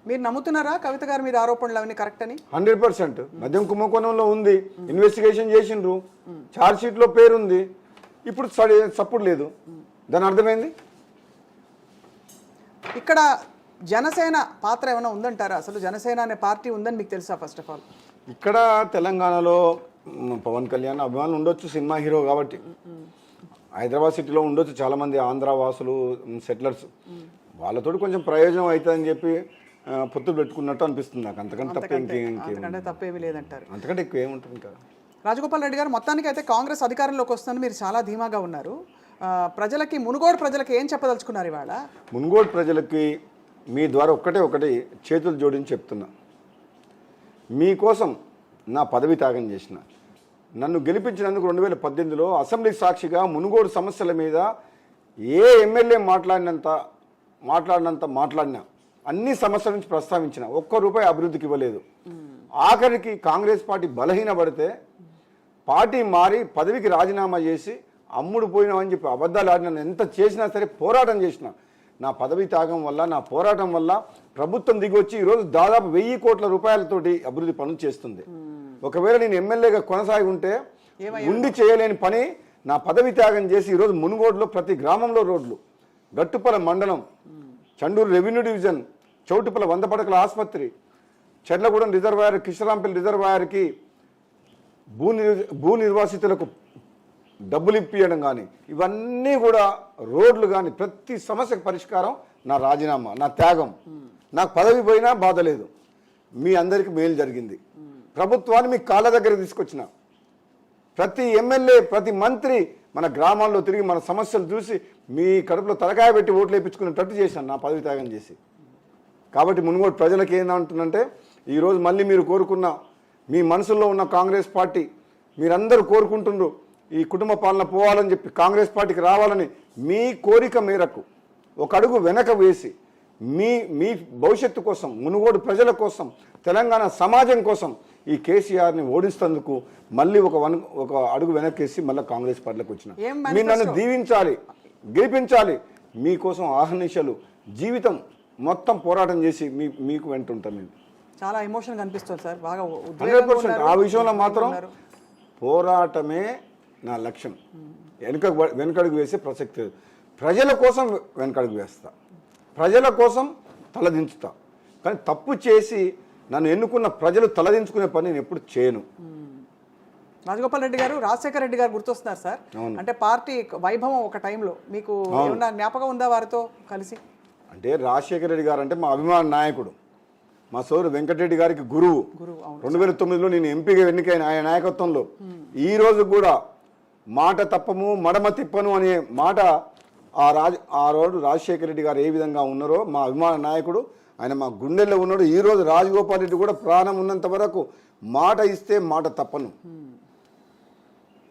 మీరు నమ్ముతున్నారా కవిత గారి మీద ఆరోపణలు అవన్నీ కరెక్ట్ అని? 100% మద్యం కుంభకోణంలో ఉంది, ఇన్వెస్టిగేషన్ చేసిండ్రు, ఛార్జ్ షీట్ లో పేరుంది, ఇప్పుడు సపోర్ట్ లేదు. దాని అర్థమైంది. ఇక్కడ జనసేన పాత్ర ఏమైనా ఉందంటారా? అసలు జనసేన అనే పార్టీ ఉందని మీకు తెలుసా? ఫస్ట్ ఆఫ్ ఆల్ ఇక్కడ తెలంగాణలో పవన్ కళ్యాణ్ అభిమానులు ఉండొచ్చు, సినిమా హీరో కాబట్టి. హైదరాబాద్ సిటీలో ఉండొచ్చు చాలా మంది ఆంధ్ర వాసులు, సెటిలర్స్, వాళ్ళతో కొంచెం ప్రయోజనం అవుతుందని చెప్పి పొత్తులు పెట్టుకున్నట్టు అనిపిస్తుంది నాకు. అంతకంటే తప్పేమీ లేదంటారు. అంతకంటే ఎక్కువ ఏముంటుంది ఇంకా. రాజగోపాల్ రెడ్డి గారు, మొత్తానికి అయితే కాంగ్రెస్ అధికారంలోకి వస్తుందని మీరు చాలా ధీమాగా ఉన్నారు. ప్రజలకి, మునుగోడు ప్రజలకి ఏం చెప్పదలుచుకున్నారు ఇవాళ? మునుగోడు ప్రజలకి మీ ద్వారా ఒకటి చేతులు జోడించి చెప్తున్నా, మీకోసం నా పదవి త్యాగం చేసిన, నన్ను గెలిపించినందుకు 2018లో అసెంబ్లీ సాక్షిగా మునుగోడు సమస్యల మీద ఏ ఎమ్మెల్యే మాట్లాడినా అన్ని సమస్యల నుంచి ప్రస్తావించిన, ₹1 అభివృద్ధికి ఇవ్వలేదు. ఆఖరికి కాంగ్రెస్ పార్టీ బలహీనపడితే పార్టీ మారి పదవికి రాజీనామా చేసి అమ్ముడు పోయినామని చెప్పి అబద్ధాలు ఆడిన, ఎంత చేసినా సరే పోరాటం చేసిన, నా పదవి త్యాగం వల్ల, నా పోరాటం వల్ల ప్రభుత్వం దిగొచ్చి ఈరోజు దాదాపు 1000 కోట్ల రూపాయలతోటి అభివృద్ధి పనులు చేస్తుంది. ఒకవేళ నేను ఎమ్మెల్యేగా కొనసాగి ఉంటే ఉండి చేయలేని పని నా పదవి త్యాగం చేసి ఈరోజు మునుగోడులో ప్రతి గ్రామంలో రోడ్లు, గట్టుపల మండలం, చండూరు రెవెన్యూ డివిజన్, చౌటుపల 100 పడకల ఆసుపత్రి, చెర్లగూడెం రిజర్వాయర్, కిషరాంపల్లి రిజర్వాయర్కి భూ నిర్వాసితులకు డబ్బులు ఇప్పియడం కానీ, ఇవన్నీ కూడా రోడ్లు కానీ, ప్రతి సమస్యకు పరిష్కారం నా రాజీనామా, నా త్యాగం. నాకు పదవి పోయినా బాధ లేదు, మీ అందరికీ మేలు జరిగింది. ప్రభుత్వాన్ని మీ కాళ్ళ దగ్గర తీసుకొచ్చిన, ప్రతి ఎమ్మెల్యే, ప్రతి మంత్రి మన గ్రామాల్లో తిరిగి మన సమస్యలు చూసి మీ కడుపులో తలకాయ పెట్టి ఓట్లు వేయించుకునేటట్టు చేశాను నా పదవి త్యాగం చేసి. కాబట్టి మునుగోడు ప్రజలకు ఏందంటుందంటే, ఈరోజు మళ్ళీ మీరు కోరుకున్న, మీ మనసులో ఉన్న కాంగ్రెస్ పార్టీ మీరందరూ కోరుకుంటుండ్రు, ఈ కుటుంబ పాలన పోవాలని చెప్పి కాంగ్రెస్ పార్టీకి రావాలని, మీ కోరిక మేరకు ఒక అడుగు వెనక వేసి మీ భవిష్యత్తు కోసం, మునుగోడు ప్రజల కోసం, తెలంగాణ సమాజం కోసం ఈ కేసీఆర్ని ఓడిస్తేందుకు మళ్ళీ ఒక అడుగు వెనక్కేసి మళ్ళీ కాంగ్రెస్ పార్టీలోకి వచ్చిన. మీరు నన్ను దీవించాలి, గెలిపించాలి, మీకోసం ఆహర్నిశలు జీవితం మొత్తం పోరాటం చేసి మీకు వెంటుంటాం. మేము చాలా ఎమోషన్ కనిపిస్తుంది సార్, బాగా 100%. ఆ విషయంలో మాత్రం పోరాటమే నా లక్ష్యం. వెనకడుగు వేసే ప్రసక్తి లేదు. ప్రజల కోసం వెనకడుగు వేస్తా, ప్రజల కోసం తలదించుతా. కానీ తప్పు చేసి నన్ను ఎన్నుకున్న ప్రజలు తలదించుకునే పని నేను ఎప్పుడు చేయను. రాజగోపాల్ రెడ్డి గారు, రాజశేఖర రెడ్డి గారు గుర్తొస్తున్నారు సార్. అంటే పార్టీ వైభవం ఒక టైంలో మీకు ఏమన్నా జ్ఞాపకం ఉందా వారితో కలిసి? అంటే రాజశేఖర రెడ్డి గారు అంటే మా అభిమాన నాయకుడు, మా సోదరు వెంకటరెడ్డి గారికి గురువు. 2009లో నేను ఎంపీగా ఎన్నికైన ఆయన నాయకత్వంలో ఈ రోజు కూడా మాట తప్పము, మడమ తిప్పను అనే మాట ఆ రోజు రాజశేఖర రెడ్డి గారు ఏ విధంగా ఉన్నారో మా అభిమాన నాయకుడు, ఆయన మా గుండెల్లో ఉన్నాడు. ఈ రోజు రాజగోపాల్ రెడ్డి కూడా ప్రాణం ఉన్నంత వరకు మాట ఇస్తే మాట తప్పను,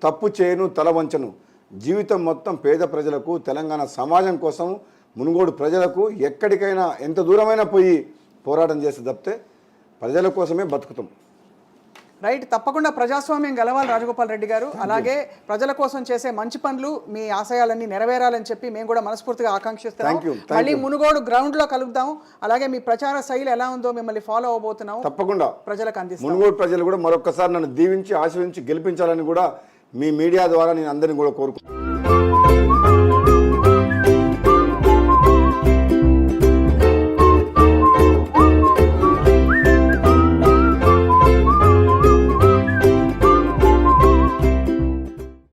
తప్పు చేయను, తల వంచను. జీవితం మొత్తం పేద ప్రజలకు, తెలంగాణ సమాజం కోసం, మునుగోడు ప్రజలకు ఎక్కడికైనా ఎంత దూరమైనా పోయి పోరాటం చేస్తే తప్పితే ప్రజల కోసమే బతుకుతాం. రైట్, తప్పకుండా ప్రజాస్వామ్యం గెలవాలి రాజగోపాల్ రెడ్డి గారు. అలాగే ప్రజల కోసం చేసే మంచి పనులు, మీ ఆశయాలన్నీ నెరవేరాలని చెప్పి మేము కూడా మనస్ఫూర్తిగా ఆకాంక్షిస్తున్నాం. మళ్ళీ మునుగోడు గ్రౌండ్ లో కలుగుతాం. అలాగే మీ ప్రచార శైలి ఎలా ఉందో మిమ్మల్ని ఫాలో అవబోతున్నాం. తప్పకుండా ప్రజలకు అందిస్తాం. మునుగోడు ప్రజలు కూడా మరొకసారి నన్ను దీవించి ఆశీర్వదించి గెలిపించాలని కూడా మీ మీడియా ద్వారా నేను అందరినీ కూడా కోరుకుంటున్నాను.